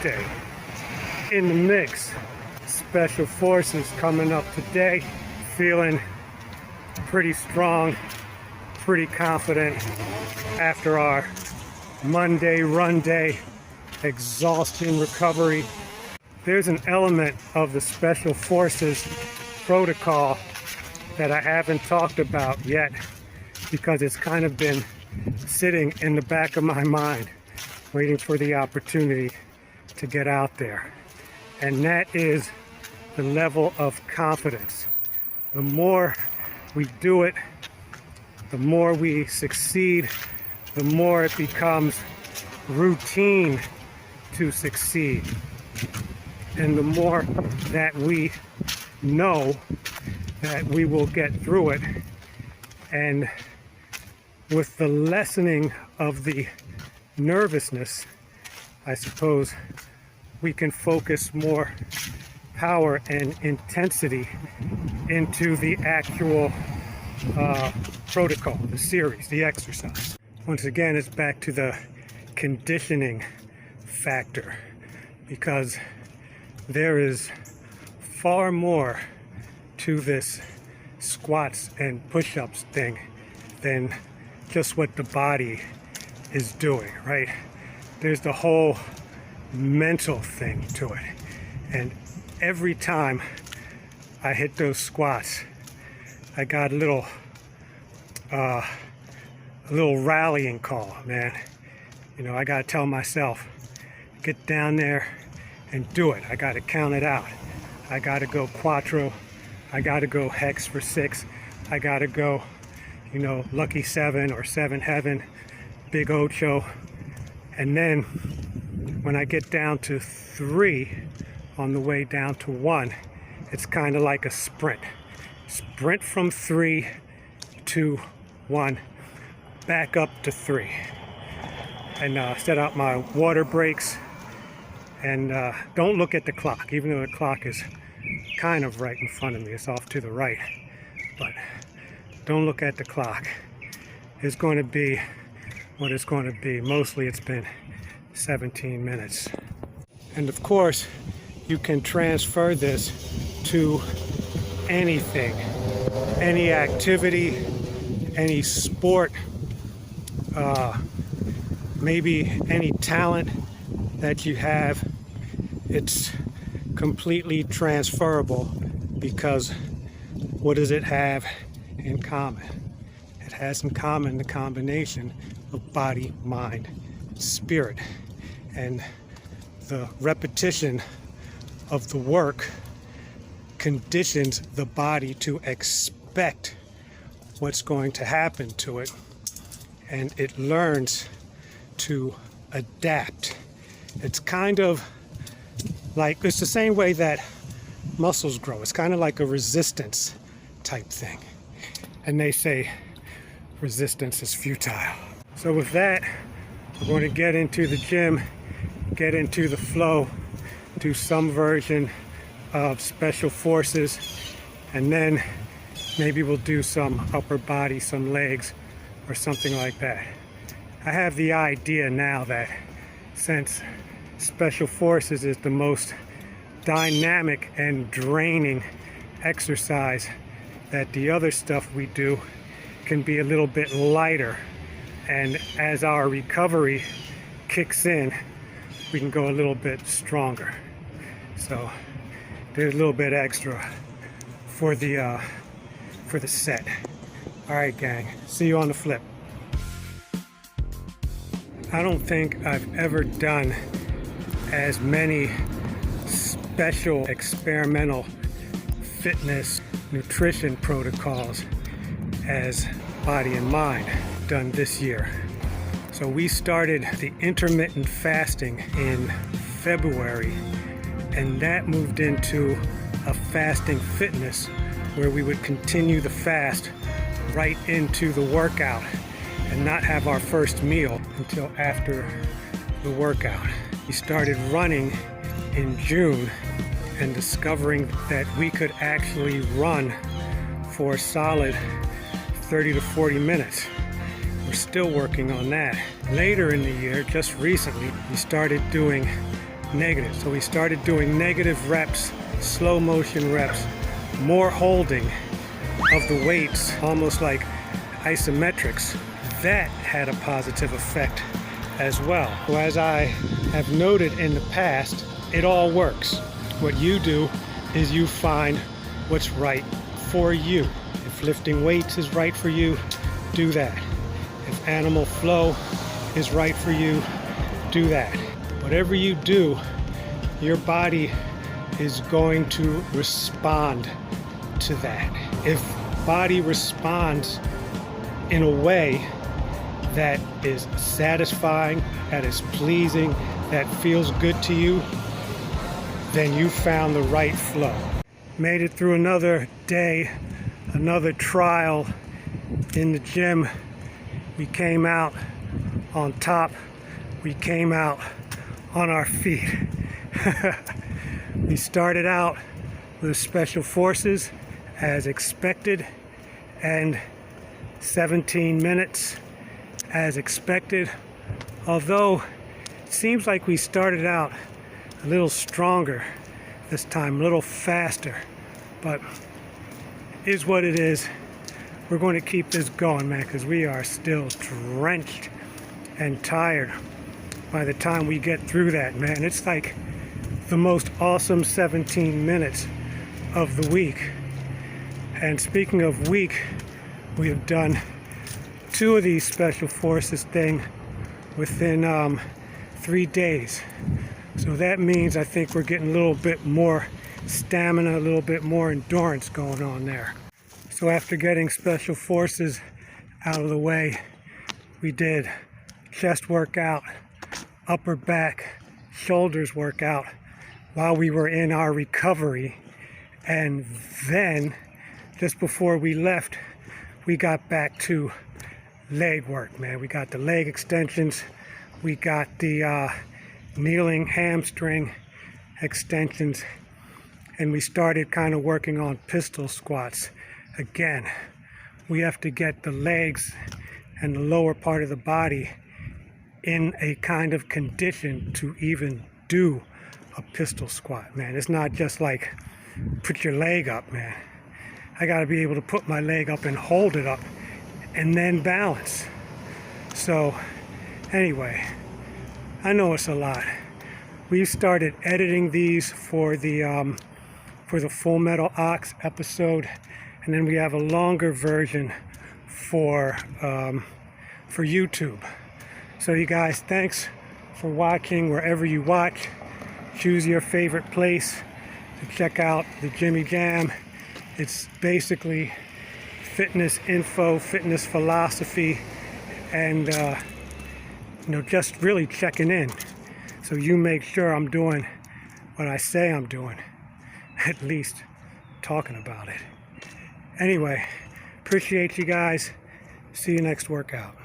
Tuesday in the mix. Special Forces coming up today. Feeling pretty strong, pretty confident after our Monday run day, exhausting recovery. There's an element of the Special Forces protocol that I haven't talked about yet because it's kind of been sitting in the back of my mind, waiting for the opportunity to get out there. And that is the level of confidence. The more we do it, the more we succeed, the more it becomes routine to succeed. And the more that we know that we will get through it, and with the lessening of the nervousness, I suppose we can focus more power and intensity into the actual protocol, the series, the exercise. Once again, it's back to the conditioning factor, because there is far more to this squats and push-ups thing than just what the body is doing, right? There's the whole mental thing to it. And every time I hit those squats, I got a little rallying call, man. You know, I gotta tell myself, get down there and do it. I gotta count it out. I gotta go quattro. I gotta go hex for 6. I gotta go, you know, lucky 7 or 7 heaven, big ocho. And then when I get down to 3, on the way down to 1, it's kind of like a sprint. Sprint from 3 to 1, back up to 3. And set out my water breaks. And don't look at the clock, even though the clock is kind of right in front of me. It's off to the right. But don't look at the clock. It's going to be what it's going to be. Mostly it's been 17 minutes. And of course, you can transfer this to anything, any activity, any sport, maybe any talent that you have. It's completely transferable, because what does it have in common? It has in common the combination of body, mind, spirit, and the repetition of the work conditions the body to expect what's going to happen to it, and it learns to adapt. It's kind of like, it's the same way that muscles grow. It's kind of like a resistance type thing. And they say resistance is futile. So with that, we're going to get into the gym, get into the flow, do some version of Special Forces, and then maybe we'll do some upper body, some legs, or something like that. I have the idea now that since Special Forces is the most dynamic and draining exercise, that the other stuff we do can be a little bit lighter, and as our recovery kicks in, we can go a little bit stronger. So there's a little bit extra for the set. All right, gang, see you on the flip. I don't think I've ever done as many special experimental fitness nutrition protocols as Body and Mind done this year. So we started the intermittent fasting in February, and that moved into a fasting fitness where we would continue the fast right into the workout and not have our first meal until after the workout. We started running in June and discovering that we could actually run for a solid 30 to 40 minutes. We're still working on that. Later in the year, just recently, we started doing negative. So we started doing negative reps, slow motion reps, more holding of the weights, almost like isometrics. That had a positive effect as well. So as I have noted in the past, it all works. What you do is you find what's right for you. If lifting weights is right for you, do that. If animal flow is right for you, do that. Whatever you do, your body is going to respond to that. If body responds in a way that is satisfying, that is pleasing, that feels good to you, then you found the right flow. Made it through another day, another trial in the gym. We came out on top. We came out on our feet. We started out with special forces as expected, and 17 minutes as expected, although it seems like we started out a little stronger this time, a little faster, but it is what it is. We're going to keep this going, man, because we are still drenched and tired by the time we get through that, man. It's like the most awesome 17 minutes of the week. And speaking of week, we have done 2 of these special forces thing within 3 days. So that means I think we're getting a little bit more stamina, a little bit more endurance going on there. So after getting special forces out of the way, we did chest workout, upper back, shoulders workout while we were in our recovery. And then, just before we left, we got back to leg work, man. We got the leg extensions, we got the kneeling hamstring extensions, and we started kind of working on pistol squats. Again, we have to get the legs and the lower part of the body in a kind of condition to even do a pistol squat, man. It's not just like put your leg up, man. I got to be able to put my leg up and hold it up and then balance. So anyway, I know it's a lot. We started editing these for the Full Metal Ox episode, and then we have a longer version for YouTube. So you guys, thanks for watching wherever you watch. Choose your favorite place to check out the Gymmy Jamm. It's basically fitness info, fitness philosophy, and just really checking in. So you make sure I'm doing what I say I'm doing, at least talking about it. Anyway, appreciate you guys. See you next workout.